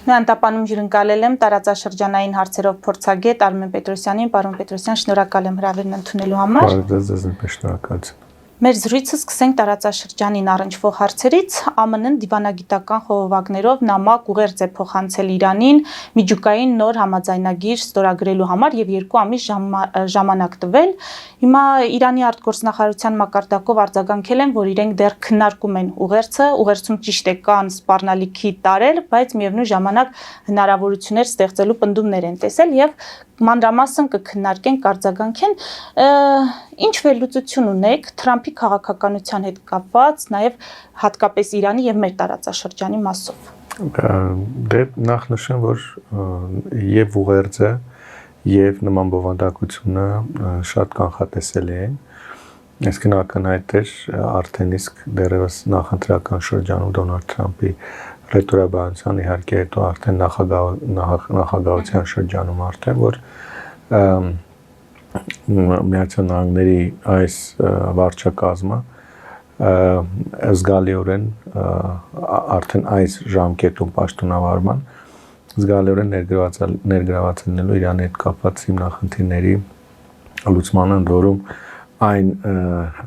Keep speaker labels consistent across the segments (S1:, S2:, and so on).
S1: Նույնտապանում ջրընկալել եմ տարածաշրջանային հարցերով փորձագետ Արմեն Պետրոսյանին, պարոն Պետրոսյան, շնորհակալ եմ հրավերն ընդունելու համար։
S2: Շնորհակալություն։
S1: Մեր զրույցը սկսենք տարածաշրջանին առնչվող հարցերից։ ԱՄՆ-ն դիվանագիտական խողովակներով նամակ ուղերձ է փոխանցել Իրանին միջուկային նոր համաձայնագիր ստորագրելու համար եւ 2 ամիս ժամանակ տվել։ Հիմա Իրանի արտգործնախարարության մակարդակով արձագանքել են, որ իրենք դեռ քննարկում են ուղերձը, ուղերձում ճիշտ է կան սպառնալիքի տարեր, բայց միևնույն ժամանակ հնարավորություններ ստեղծելու պնդումներ են տեսել եւ մանրամասն կքննարկեն, կարձագանքեն։ Ինչ վերլուծություն ունեք Թրամփի քաղաքականության հետ կապված, նաև հատկապես Իրանի եւ մեր տարածաշրջանի մասով։
S2: Դե նախ նշեմ, որ եւ ուղերձը եւ նման բովանդակությունը շատ կանխատեսելի են։ Այսինքն ակնհայտ էր արդեն իսկ դեռևս նախընտրական շրջանում Դոնալդ Թրամփի ռետորաբանության իհարկե հետո արդեն նախագահության շրջանում արդեն որ Միացյալ Նահանգների այս վարչակազմը զգալիորեն արդեն այս ժամկետում պաշտոնավարման զգալիորեն ներգրավացնելու Իրանի հետ կապված հիմնախնդիրների լուծմանը ընդորում այն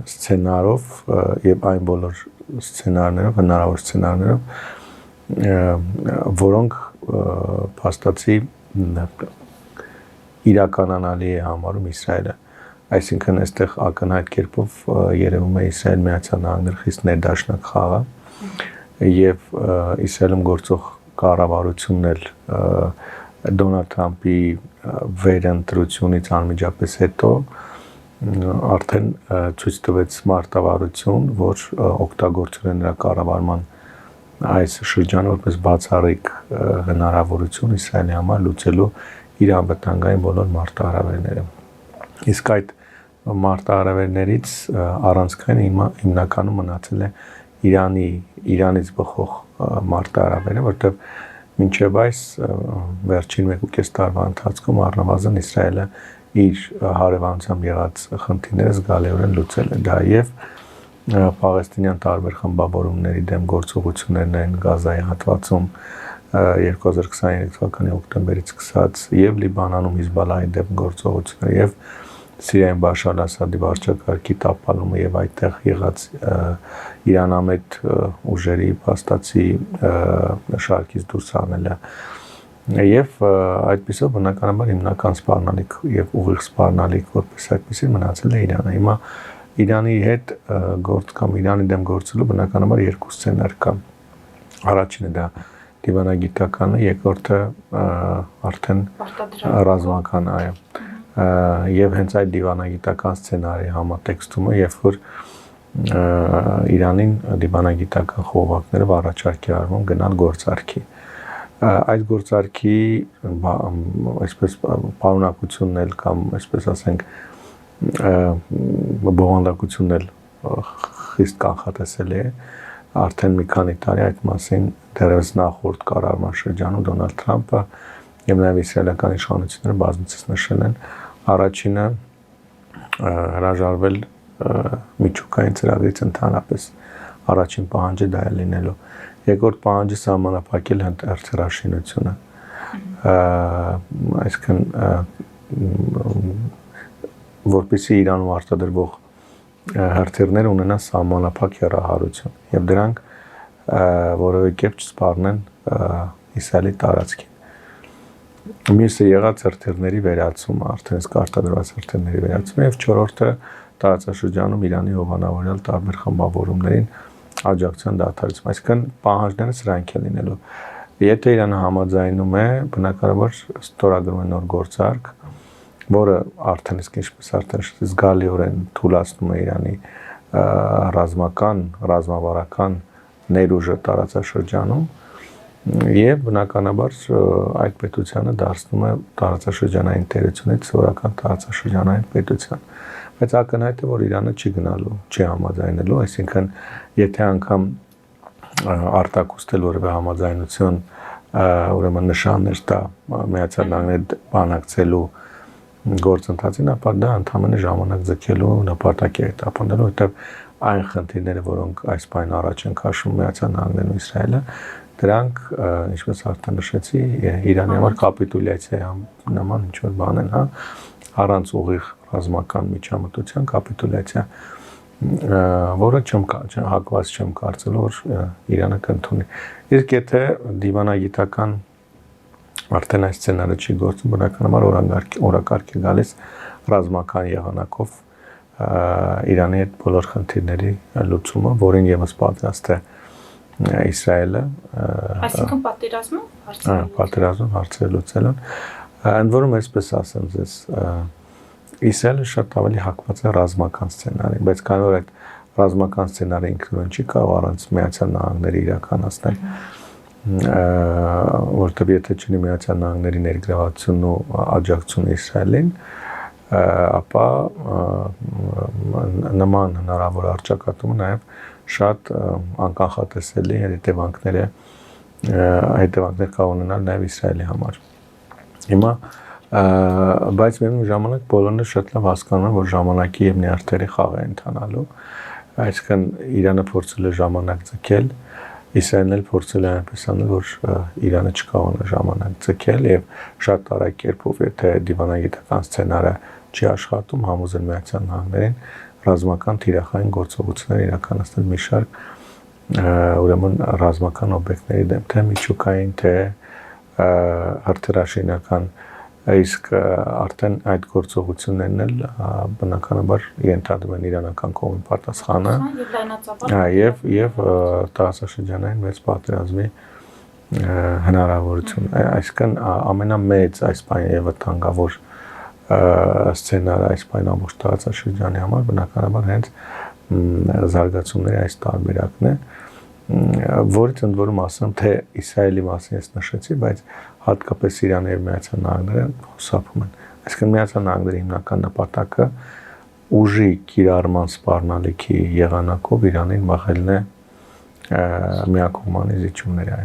S2: սցենարով եւ այն բոլոր սցենարներով, հնարավոր սցենարներով որոնք փաստացի իրականանալի է համարում Իսրայելը։ Այսինքն այստեղ ակնհայտ կերպով երևում է Իսրայել Միացյալ Նահանգներ խիստ ներդաշնակ խաղը եւ Իսրայելում գործող կառավարությունն էլ Դոնալդ Թրամփի վերընտրությունից անմիջապես հետո արդեն ցույց տվեց մարտավարություն, որ օգտագործել է նրա կառավարման այս շրջանը որպես բացառիկ հնարավորություն Իսրայելի համար լուծելու իր անվտանգային բոլոր մարտահրավերները։ Իսկ այդ մարտահրավերներից առանցքային հիմնականում մնացել է Իրանից բխող մարտահրավերը, որտեղ մինչև այս վերջին 1.5 տարվա ընթացքում առնվազն Իսրայելը իր հարևանությամբ եղած խնդիրները զգալիորեն լուծել է դա եւ Պաղեստինյան տարբեր խմբավորումների դեմ գործողություններն են Գազայի հատվածում 2023 թվականի հոկտեմբերից սկսած եւ Լիբանանում Հիզբալլահի դեմ գործողությունները եւ Սիրիայում Բաշար al-Ասադի վարչակարգի տապալումը եւ այդտեղ եղած իրանամետ ուժերի փաստացի շարքից դուրս հանելը եւ այդպիսով բնականաբար հիմնական սպառնալիք եւ ուղիղ սպառնալիք որպես այդպիսի մնացել է Իրանը։ Հիմա Իրանի հետ գործ կամ Իրանի դեմ գործելու բնականաբար 2 սցենար կա։ Առաջինը դա դիվանագիտականը, երկրորդը արդեն ռազմական, այո։ Եվ հենց այդ դիվանագիտական սցենարի համատեքստումը, երբ որ Իրանին դիվանագիտական խողովակներով առաջարկ է արվում գնալ գործարքի։ Այդ գործարքի այսպես պարունակությունն էլ կամ այսպես ասենք բովանդակությունն էլ խիստ կանխատեսելի է արդեն մի քանի տարի այդ մասին դեռևս նախորդ կառավարման շրջանում Դոնալդ Թրամփը եւ նաեւ իսրայելական իշխանությունները բազմիցս նշել են առաջինը հրաժարվել միջուկային ծրագրից ընդհանրապես առաջին պահանջը դա է լինելու երկրորդ պահանջը սահմանափակել հերթերաշինությունը այսինքն որպեսզի Իրանում արտադրվող հերթերները ունենան սահմանափակ հեռահարություն եւ դրանք որևէ կերպ չսպառնեն Իսրայելի տարածքին։ Մյուսը եղած հերթերների վերացումը, արդեն իսկ արտադրված հերթերների վերացումը եւ չորրորդը տարածաշրջանում Իրանի հովանավորյալ տարբեր խմբավորումներին աջակցության դադարեցում։ Այսինքն պահանջները սրանք են լինելու։ Եթե Իրանը համաձայնում է, բնականաբար ստորագրում է նոր գործարք, որը արդեն իսկ ինչպես արդեն զգալիորեն թուլացնում է Իրանի ռազմավարական ներուժը տարածաշրջանում եւ բնականաբար այդ պետությանը դարձնում է տարածաշրջանային տերությունից սովորական տարածաշրջանային պետության։ Բայց ակնհայտ է, որ Իրանը չի գնալու, չի համաձայնելու, այսինքն եթե անգամ արտակոստել որևէ համաձայնություն, ուրեմն նշաններ տա Միացյալ Նահանգների բանակցելու գործընթացին, ապա դա ընդհանրապես ժամանակ ձգելու նպատակ է հետապնդելու, որտեղ այն խնդիրները, որոնք այս բան առաջ են քաշում Միացյալ Նահանգներն ու Իսրայելը, դրանք, ինչպես արդեն նշեցի, Իրանի համար կապիտուլյացիա նման ինչ-որ բան են, հա, առանց ուղիղ ռազմական միջամտության կապիտուլյացիա, որը հակված չեմ կարծելու, որ Իրանը կընդունի։ Իսկ եթե դիվանագիտական արդեն այս սցենարը չի գործում, բնականաբար օրակարգ է գալիս ռազմական եղանակով Իրանի հետ բոլոր խնդիրների լուծումը, որին եւս պատրաստ է Իսրայելը,
S1: այսինքն
S2: պատերազմում հարցերը լուծելն, ընդ որում այսպես ասեմ ձեզ, Իսրայելը շատ ավելի հակված է ռազմական սցենարին, բայց քանի որ այդ ռազմական սցենարը ինքնուրույն չի կարող առանց Միացյալ Նահանգների իրականացնել, որտեղ եթե չունի Միացյալ Նահանգների ներգրավվածությունն ու աջակցությունը Իսրայելին, ապա նման հնարավոր առճակատումը նաև շատ անկանխատեսելի հետևանքներ կարող ունենալ նաև Իսրայելի համար։ Հիմա բայց միևնույն ժամանակ բոլորն շատ լավ հասկանում են, որ ժամանակի եւ նյարդերի խաղ է ընթանալու, այսինքն Իրանը փորձել է ժամանակ ձգել, Իսրայելն էլ փորձել է այնպես անել, որ Իրանը չկարողանա ժամանակ ձգել եւ շատ արագ կերպով, եթե դիվանագիտական սցենարը չի աշխատում, համոզել Միացյալ Նահանգներին ռազմական թիրախային գործողություններ իրականացնել մի շարք ուրեմն ռազմական օբյեկտների դեմ, թե միջուկային, թե հրթիռաշինական, իսկ արդեն այդ գործողություններն էլ բնականաբար ենթադրում են իրանական կողմի պատասխանը եւ տարածաշրջանային մեծ պատերազմի հնարավորություն, այսինքն ամենամեծ այս բանը եւ վտանգավոր սցենարը այս բանը ամբողջ տարածաշրջանի համար բնականաբար հենց զարգացումների այս տարբերակն է, որից ընդ որում ասեմ, թե Իսրայելի մասին ես նշեցի, բայց հատկապես Իրանը եւ Միացյալ Նահանգները խուսափում են։ Այսինքն Միացյալ Նահանգների հիմնական նպատակը ուժի կիրառման սպառնալիքի եղանակով Իրանին մղելն է միակողմանի զիջումների։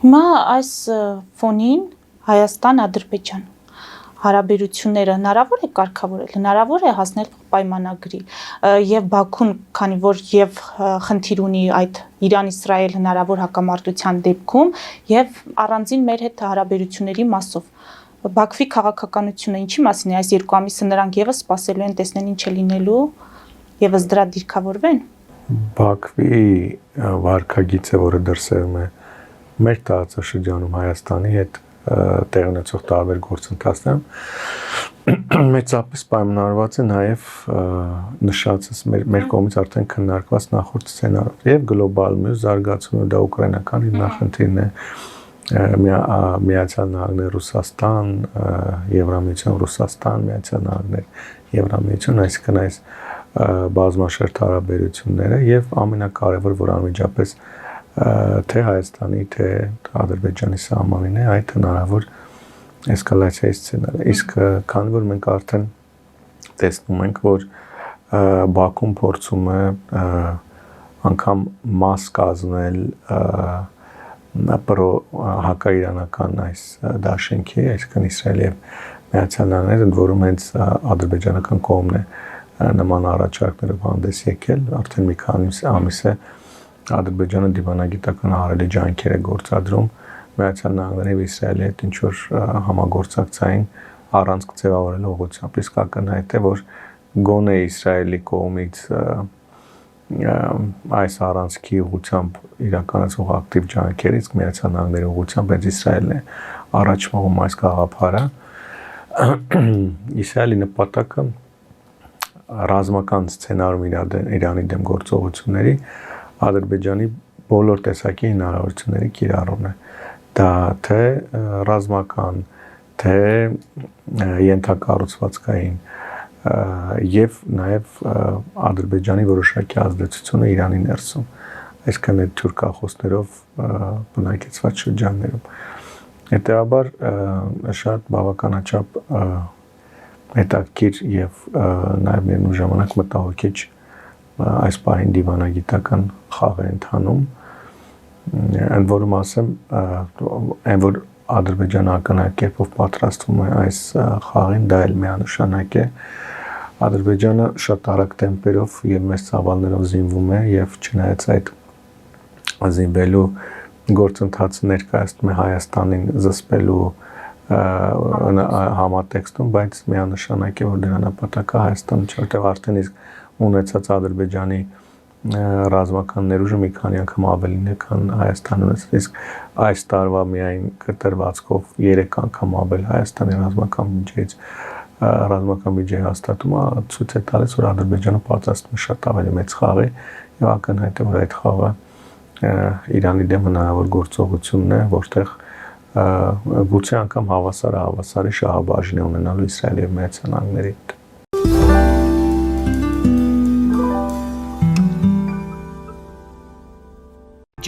S1: Հիմա այս ֆոնին Հայաստան-Ադրբեջան հարաբերությունները հնարավոր է կարգավորել, հնարավոր է հասնել պայմանագրի եւ Բաքուն, քանի որ եւ խնդիր ունի այդ Իրան-Իսրայել հնարավոր հակամարտության դեպքում եւ առանձին մեր հետ հարաբերությունների մասով Բաքվի քաղաքականությունը ինչի մասին է այս երկու ամիսը նրանք եւս սպասելու են տեսնեն ինչ է լինելու եւս դրա դիրքավորվեն։
S2: Բաքվի վարկագիծը, որը դրսևորում է մեր տարածաշրջանում Հայաստանի հետ տեղ ունեցող տարբեր գործընթացներում մեծապես պայմանավորված է նաև նշածս մեր կողմից արդեն քննարկված նախորդ սցենարով եւ գլոբալ մյուս զարգացումը դա ուկրաինական հիմնախնդիրն է Միացյալ Նահանգներ Ռուսաստան, Եվրամիություն Ռուսաստան, Միացյալ Նահանգներ Եվրամիություն, այսինքն այս բազմաշերտ հարաբերությունները եւ ամենակարևոր որ անմիջապես թե Հայաստանի, թե Ադրբեջանի սահմանին է այդ հնարավոր էսկալացիայի սցենարը։ Իսկ քանի որ մենք արդեն տեսնում ենք, որ Բաքուն փորձում է անգամ մաս կազմել հակաիրանական այս դաշինքի, այսինքն Իսրայելի եւ Միացյալ Նահանգները, ընդ որում հենց ադրբեջանական կողմն է նման առաջարկներով հանդես եկել, արդեն մի քանի ամիս է Ադրբեջանը դիվանագիտական ահռելի ջանքեր է գործադրում Միացյալ Նահանգների եւ Իսրայելի հետ ինչ որ համագործակցային առանցք ձևավորելու ուղղությամբ, իսկ ակնհայտ է, որ գոնե Իսրայելի կողմից այս առանցքի ուղղությամբ իրականացող ակտիվ ջանքերից Միացյալ Նահանգների ուղղությամբ հենց Իսրայելն է առաջ մղում այս գաղափարը։ Իսրայելի նպատակը ռազմական սցենարում Իրանի դեմ գործողությունների Ադրբեջանի բոլոր տեսակի հնարավորությունների կիրառումն է։ Դա թե ռազմական, թե ենթակառուցվածքային եւ նաեւ Ադրբեջանի որոշակի ազդեցությունը Իրանի ներսում, այսինքն այդ թուրքախոսներով բնակեցված շրջաններում։ Հետեւաբար շատ բավականաչափ հետաքրքիր եւ նաեւ միևնույն ժամանակ մտահոգիչ այս պահին դիվանագիտական խաղ է ընթանում Ընդ որում ասեմ, այն որ Ադրբեջանը ակնհայտ կերպով պատրաստվում է այս խաղին, դա էլ միանշանակ է։ Ադրբեջանը շատ արագ տեմպերով եւ մեծ ծավալներով զինվում է եւ չնայած այդ զինվելու գործընթացը ներկայացնում է Հայաստանին զսպելու համատեքստում, բայց միանշանակ է, որ դրա նպատակը Հայաստանը չէ, որտեղ արդեն իսկ ունեցած Ադրբեջանի ռազմական ներուժը մի քանի անգամ ավելին է, քան Հայաստանը ունեցած, իսկ այս տարվա միայն կտրվածքով 3 անգամ ավել Հայաստանի ռազմական բյուջեի հաստատումը ցույց է տալիս, որ Ադրբեջանը պատրաստվում է շատ ավելի մեծ խաղի եւ ակնհայտ է, որ այդ խաղը Իրանի դեմ հնարավոր գործողությունն է, որտեղ գուցե անգամ հավասարի շահաբաժին է ունենալու Իսրայելի եւ Միացյալ Նահանգների հետ։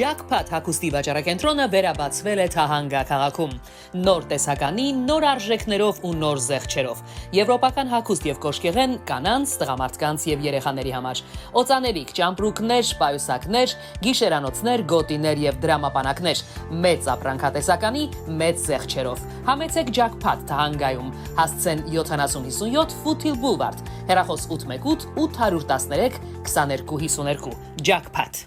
S3: Jackpot հագուստի վաճառակենտրոնը վերաբացվել է Թահանգա քաղաքում։ Նոր տեսականի, նոր արժեքներով ու նոր զեղչերով։ Եվրոպական հագուստ եւ կոշկեղեն կանանց, տղամարդկանց եւ երեխաների համար։ Օծանելիք, ճամպրուկներ, պայուսակներ, գիշերանոցներ, գոտիներ եւ դրամապանակներ։ Մեծ ապրանքատեսականի, մեծ զեղչերով։ Համեցեք Jackpot Թահանգայում։ Հասցեն 7057 Foothill Boulevard։ Հեռախոս 818 813 2252։ Jackpot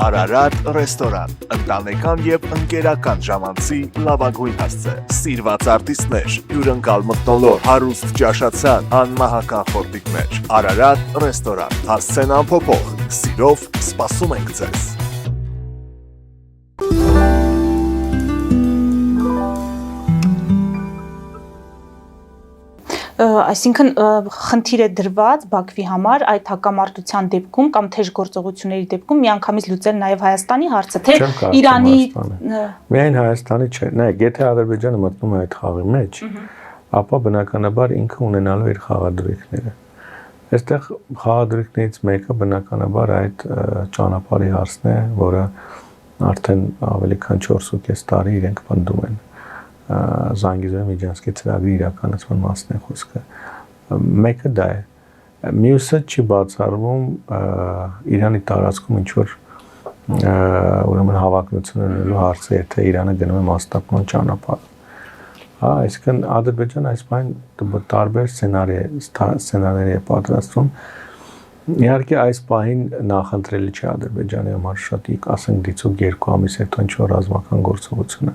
S4: Արարատ ռեստորան, ընտանեկան եւ ընկերական ժամանցի լավագույն հասցե, սիրված արտիստներ, հյուրընկալ մթնոլորտ, հարուստ ճաշացան, անմահական խորտիկներ, Արարատ ռեստորան, հասցեն անփոփոխ, սիրով սպասում ենք ձեզ։
S1: Այսինքն խնդիր է դրված Բաքվի համար այդ հակամարտության դեպքում կամ թեժ գործողությունների դեպքում միանգամից լուծել նաև Հայաստանի հարցը, թե Իրանի
S2: միայն Հայաստանի չէ։ Նայեք, եթե Ադրբեջանը մտնում է այդ խաղի մեջ, ապա բնականաբար ինքը ունենալու իր խաղադրույքները։ Այստեղ խաղադրույքներից մեկը բնականաբար այդ ճանապարհի հարցն է, որը արդեն ավելի քան 4.5 տարի իրենք պնդում են։ Զանգիզոյի միջանցքի ծրագրի իրականացման մասն է խոսքը։ Մեկը դա է։ Մյուսը չի բացառվում Իրանի տարածքում ինչ որ ուրեմն հավակնություն ունենալու հարցը, եթե Իրանը գնում է մասշտաբման ճանապարհ։ Հա, այսինքն Ադրբեջանը այս բան տարբեր սցենարների է պատրաստվում։ Իհարկե այս պահին նախընտրելի չէ Ադրբեջանի համար շատ, ասենք դիցուկ 2 ամիս հետո ինչ որ ռազմական գործողությունը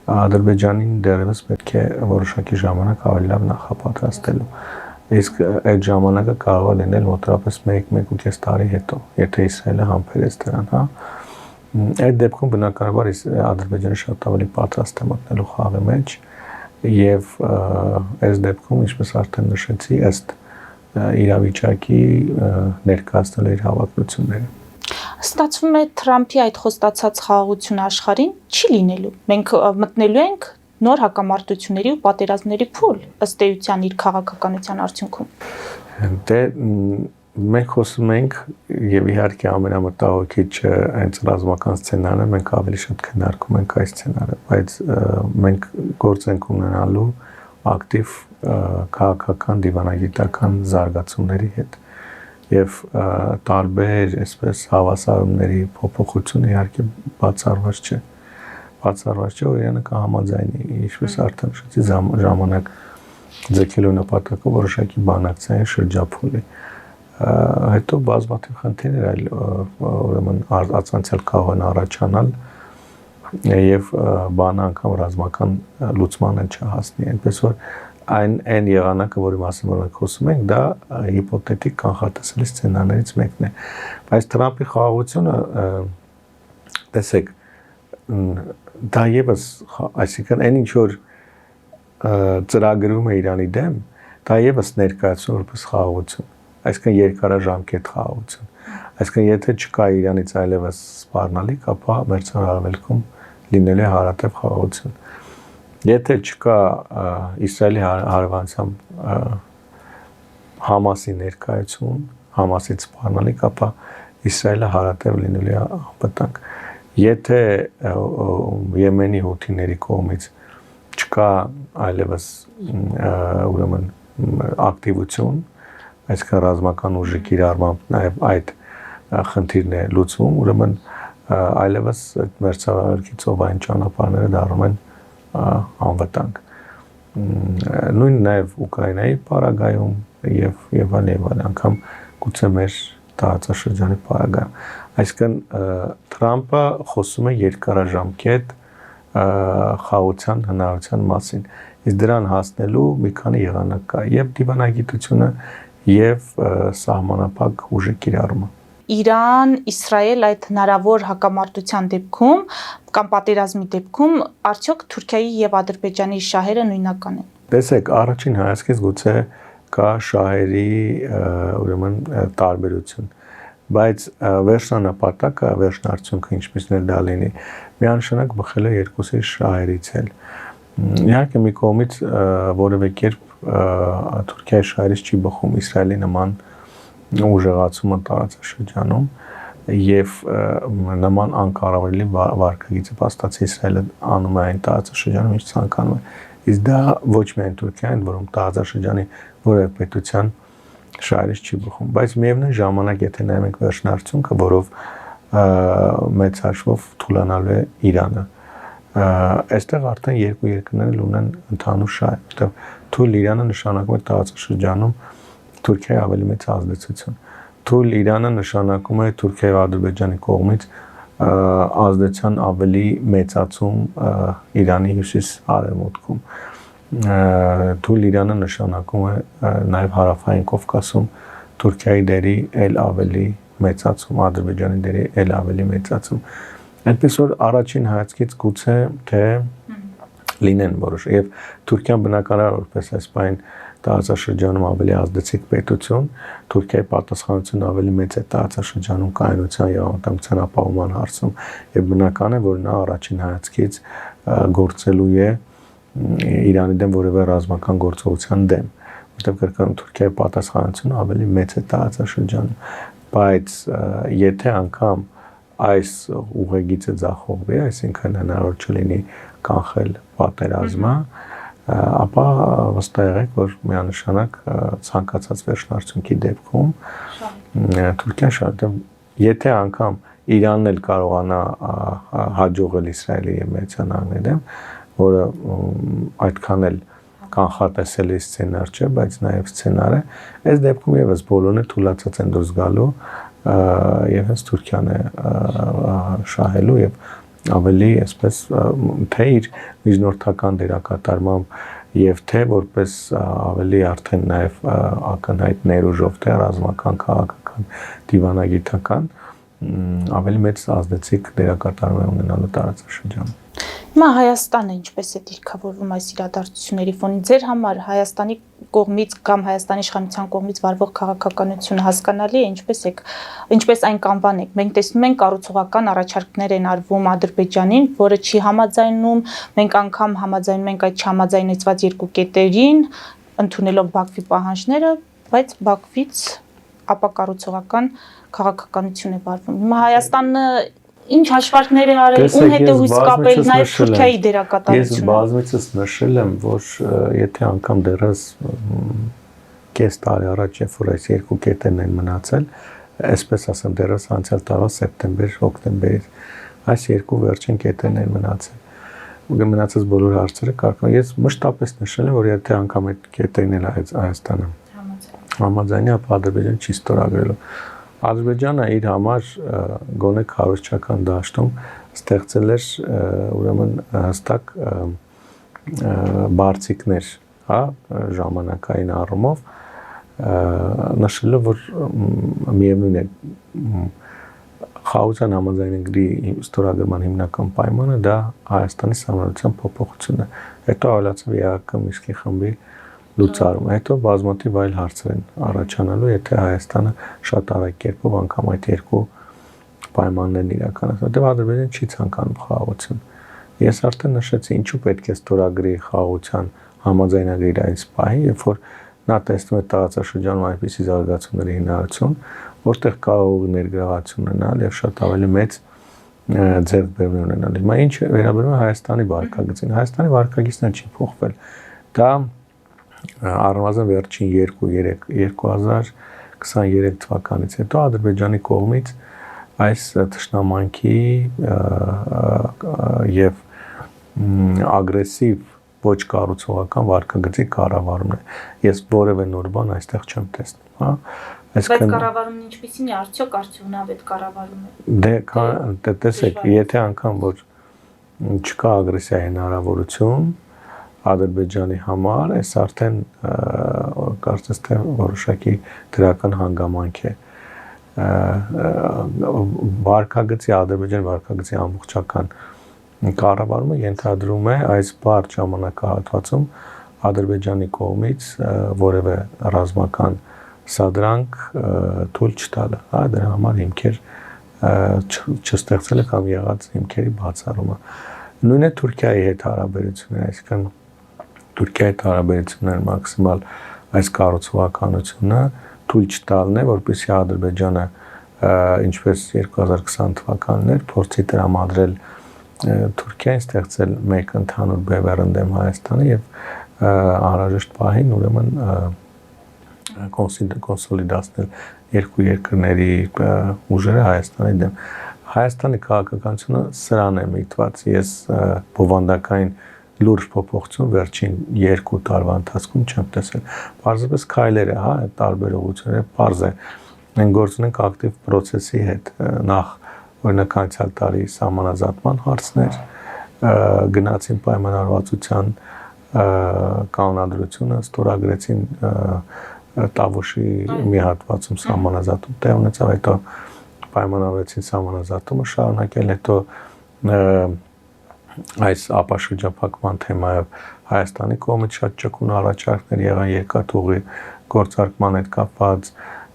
S2: Ադրբեջանին դեռևս պետք է որոշակի ժամանակ ավելի լավ նախապատրաստելու։ Իսկ այդ ժամանակը կարող է լինել մոտավորապես 1-1.5 տարի հետո, եթե Իսրայելը համբերեց դրան, հա։ Այդ դեպքում բնականաբար Ադրբեջանը շատ ավելի պատրաստ է մտնելու խաղի մեջ եւ այս դեպքում, ինչպես արդեն նշեցի, ըստ իրավիճակի ներկայացնել իր հավակնությունները։
S1: Ստացվում է Թրամփի այդ խոստացած խաղաղությունը աշխարհին չի լինելու։ Մենք մտնելու ենք նոր հակամարտությունների ու պատերազմների փուլ, ըստ էության իր քաղաքականության արդյունքում։
S2: Դե մենք խոսում ենք եւ իհարկե ամենամտահոգիչը հենց ռազմական սցենարը, մենք ավելի շատ քննարկում ենք այս սցենարը, բայց մենք գործ ենք ունենալու ակտիվ քաղաքական դիվանագիտական զարգացումների հետ եւ տարբեր այսպես հավասարումների փոփոխությունը իհարկե բացառված չէ, որ Իրանը կհամաձայնի, ինչպես արդեն նշեցի, ժամանակ ձգելու նպատակով որոշակի բանակցային շրջափուլի։ Հետո բազմաթիվ խնդիրներ այլ ուրեմն անցյալ կարող են առաջանալ եւ բանը անգամ ռազմական լուծման չհասնի, այնպես որ այն եղանակը, որի մասին որ մենք խոսում ենք, դա հիպոթետիկ կանխատեսելի սցենարներից մեկն է։ Բայց Թրամփի խաղաղությունը, տեսեք, դա եւս, այսինքն այն ինչ որ ծրագրում է Իրանի դեմ, դա եւս ներկայացում որպես խաղաղություն, այսինքն երկարաժամկետ խաղաղություն։ Այսինքն եթե չկա Իրանից այլևս սպառնալիք, ապա Մերձավոր Արևելքում լինելու է հարատև խաղաղություն։ Եթե չկա Իսրայելի հարևանությամբ Համասի ներկայություն, Համասից սպառնալիք, ապա Իսրայելը հարատև լինելու է անվտանգ։ Եթե Եմենի հութիների կողմից չկա այլևս ուրեմն ակտիվություն, այսինքն ռազմական ուժի կիրառմամբ նաև այդ խնդիրն է լուծվում, ուրեմն այլևս այդ մերձավարքի ծովային ճանապարհները դառնում են անվտանգ։ Նույն նաև Ուկրաինայի պարագայում եւ այլ անգամ գուցե մեր տարածաշրջանի պարագայում։ Այսինքն Թրամփը խոսում է երկարաժամկետ խաղաղության հնարավորության մասին։ Իսկ դրան հասնելու մի քանի եղանակ կա եւ դիվանագիտությունը եւ սահմանափակ ուժի կիրառումը։
S1: Իրան-Իսրայել այդ հնարավոր հակամարտության դեպքում կամ պատերազմի դեպքում արդյոք Թուրքիայի եւ Ադրբեջանի շահերը նույնական են։
S2: Տեսեք, առաջին հայացքից գուցե կա շահերի ուրեմն տարբերություն, բայց վերջնանպատակը, վերջնարդյունքը ինչպիսին էլ դա լինի, միանշանակ բխել է երկուսի շահերից էլ։ Իհարկե մի կողմից որևէ կերպ Թուրքիայի շահերից չի բխում Իսրայելի նման ուժեղացումը տարածաշրջանում եւ նման անկառավարելի վարկագիծը փաստացի Իսրայելը անում է այն տարածաշրջանում, ինչ ցանկանում է։ Իսկ դա ոչ միայն Թուրքիան, որում տարածաշրջանի որևէ պետության շահերից չի բխում, բայց միևնույն ժամանակ եթե նայենք վերջնարդյունքը, որով մեծ հաշվով թուլանալու է Իրանը, այստեղ արդեն երկու երկրներ ունեն ընդհանուր շահ, որտեղ թույլ Իրանը նշանակում է տարածաշրջանում Թուրքիայի ավելի մեծ ազդեցություն։ Թույլ Իրանը նշանակում է Թուրքիայի եւ Ադրբեջանի կողմից ազդեցության ավելի մեծացում Իրանի հյուսիս-արևմուտքում։ Թույլ Իրանը նշանակում է նաեւ հարավային Կովկասում Թուրքիայի դերի ել ավելի մեծացում, Ադրբեջանի դերի ել ավելի մեծացում։ Այնպես որ առաջին հայացքից գուցե թե լինեն որոշ եւ Թուրքիան բնականաբար որպես այս բան տարածաշրջանում ավելի ազդեցիկ պետություն, Թուրքիայի պատասխանատվությունը ավելի մեծ է տարածաշրջանում կայունության եւ անվտանգության ապահովման հարցում եւ բնական է, որ նա առաջին հայացքից գործելու է Իրանի դեմ որևէ ռազմական գործողության դեմ, որտեղ կրկնում Թուրքիայի պատասխանատվությունը ավելի մեծ է տարածաշրջանում, բայց եթե անգամ այս ուղեգիծը ձախողվի, այսինքն հնարավոր չլինի կանխել պատերազմը, ապա վստահ եղեք, որ միանշանակ ցանկացած վերջնարդյունքի դեպքում Թուրքիան շատ եթե անգամ Իրանն էլ կարողանա հաջողել Իսրայելի եւ Միացյալ Նահանգների դեմ, որը այդքան էլ կանխատեսելի սցենար չէ, բայց նաեւ սցենար է, այս դեպքում եւս բոլորն է թույլատրած են դուրս գալու եւ հենց Թուրքիան է շահելու եւ ավելի այսպես թե իր միջնորդական դերակատարմամբ եւ թե որպես ավելի արդեն նաեւ ակնհայտ ներուժով թե ռազմական քաղաքական դիվանագիտական ավելի մեծ ազդեցիկ դերակատարում ունենալու տարածաշրջանում։
S1: Հիմա Հայաստանը ինչպես է դիրքավորվում այս իրադարձությունների ֆոնին։ Ձեր համար Հայաստանի կողմից կամ Հայաստանի իշխանության կողմից վարվող քաղաքականությունը հասկանալի է, ինչպես այն կանվանեք։ Մենք տեսնում ենք կառուցողական առաջարկներ են արվում Ադրբեջանին, որը չի համաձայնում, մենք անգամ համաձայնում ենք այդ չհամաձայնեցված երկու կետերին, ընդունելով Բաքվի պահանջները, բայց Բաքվից ապակառուցողական քաղաքականություն է վարվում։ Հիմա Հայաստանը ինչ հաշվարկներ է արել, ում հետ է հույս կապել նաև Թուրքիայի դերակատարությունը։
S2: Ես բազմիցս նշել եմ, որ եթե անգամ դեռս կես տարի առաջ, երբ որ այս երկու կետերն են մնացել, այսպես ասեմ, դեռս անցյալ տարվա սեպտեմբեր-օկտեմբերից այս երկու վերջին կետերն են մնացել։ Մնացած բոլոր հարցերը կարգավորել։ Ես մշտապես նշել եմ, որ եթե անգամ այդ կետերն էլ Հայաստանը համաձայնի, ապա Ադրբեջանը չի ստորագրելու։ Ադրբեջանը իր համար գոնե քարոզչական դաշտում ստեղծել էր ուրեմն հստակ բարձիկներ, հա, ժամանակային առումով նշելով, որ միևնույն է խաղաղության համաձայնագրի ստորագրման հիմնական պայմանը դա Հայաստանի սահմանադրության փոփոխությունն է։ Հետո ավելացավ ԵԱՀԿ Մինսկի խմբի լուծարումը, հետո բազմաթիվ այլ հարցեր են առաջանալու, եթե Հայաստանը շատ արագ կերպով անգամ այդ երկու պայմաններն իրականացնի, որտեղ Ադրբեջանը չի ցանկանում խաղաղություն։ Ես արդեն նշեցի, ինչու պետք է ստորագրի խաղաղության համաձայնագրի այն սպահի, երբ որ նա տեսնում է տարածաշրջանում այնպիսի զարգացումների հնարավորություն, որտեղ կարող է ներգրավություն ունենալ եւ շատ ավելի մեծ ձեռքբերում ունենալ։ Հիմա ինչ վերաբերում է Հայաստանի վարկագծին, Հայաստանի վարկագիծն չի փոխվել։ Դա առնվազն վերջին 2023 թվականից հետո Ադրբեջանի կողմից այս թշնամանքի եւ ագրեսիվ ոչ կառուցողական վարկագծի կառավարումն է։ Ես որևէ նոր բան այստեղ չեմ տեսնում, հա։
S1: Բայց կառավարումն ինչպիսին է, արդյոք արդյունավետ կառավարում է։
S2: Դե տեսեք, եթե անգամ որ չկա ագրեսիայի հնարավորություն Ադրբեջանի համար, այս արդեն կարծես թե որոշակի դրական հանգամանք է։ Վարկագծի Ադրբեջանի վարկագծի ամբողջական կառավարումը ենթադրում է այս բարդ ժամանակահատվածում Ադրբեջանի կողմից որևէ ռազմական սադրանք թույլ չտալը, հա, դրա համար հիմքեր չստեղծելը կամ եղած հիմքերի բացառումը։ Նույնը Թուրքիայի հետ հարաբերությունները, այսինքն Թուրքիայի հետ հարաբերությունները մաքսիմալ այս կառուցողականությունը թույլ չտալն է, որպեսզի Ադրբեջանը ինչպես 2020 թվականներ փորձի տրամադրել Թուրքիային ստեղծել մեկ ընդհանուր բևեռ ընդդեմ Հայաստանի եւ անհրաժեշտ պահին ուրեմն կոնսոլիդացնել երկու երկրների ուժերը Հայաստանի դեմ։ Հայաստանի քաղաքականությունը սրան է միտված։ Ես բովանդակային լուրջ փոփոխություն վերջին 2 տարվա ընթացքում չեմ տեսել։ Պարզապես քայլերը, հա, տարբերողությունները պարզ է։ Մենք գործ ունենք ակտիվ process-ի հետ։ Նախ օրինակ անցյալ տարի սահմանազատման հարցներ, գնացին պայմանավորվածության կանոնադրությունը, ստորագրեցին Տավուշի մի հատվածում սահմանազատում տեղ ունեցավ, հետո պայմանավորեցին սահմանազատումը շարունակել, հետո այս ապաշրջափակման թեմայով Հայաստանի կողմից շատ ճկուն առաջարկներ եղան երկաթուղի գործարկման հետ կապված,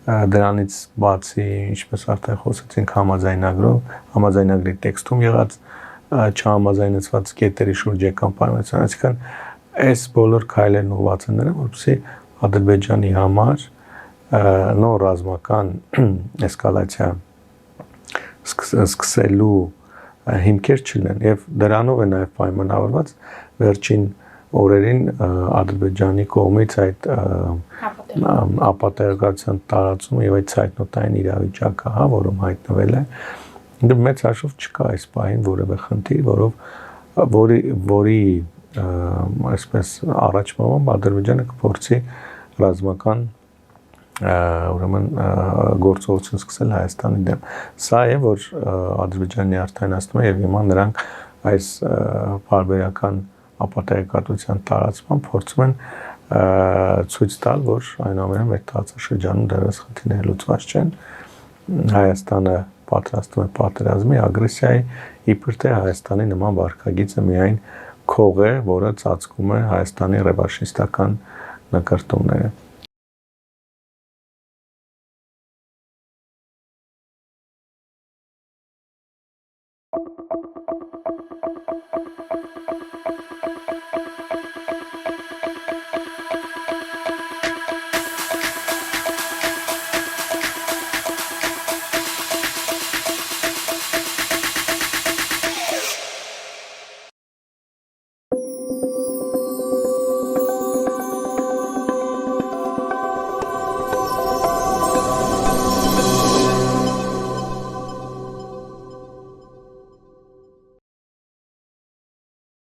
S2: դրանից բացի, ինչպես արդեն խոսեցինք, համաձայնագրի տեքստում եղած չհամաձայնեցված կետերի շուրջ եկան պայմանավորվածության, այսինքն այս բոլոր քայլերն ուղղված են նրան, որպեսզի Ադրբեջանի համար նոր ռազմական էսկալացիա սկսելու հիմքեր չլինեն եւ դրանով է նաեւ պայմանավորված վերջին օրերին Ադրբեջանի կողմից այդ ապատեղեկատվության տարածումը եւ այդ ցայտնոտային իրավիճակը, հա, որում հայտնվել է, մեծ հաշվով չկա այս պահին որևէ խնդիր, որի այսպես առաջ մամամբ Ադրբեջանը կփորձի ռազմական ուրեմն գործողություն սկսել Հայաստանի դեմ։ Սա է, որ Ադրբեջանի արտահայտում է եւ հիմա նրանք այս բարբերական ապատեղեկատվության տարածման փորձում են ցույց տալ, որ այնուամենայնիվ այդ տարածաշրջանում դեռևս խնդիրները լուծված չեն։ Հայաստանը պատրաստվում է պատերազմի, ագրեսիայի, իբր թե Հայաստանի նման վարկագիծը միայն քող է, որը ծածկում է Հայաստանի ռևանշիստական նկարտումները։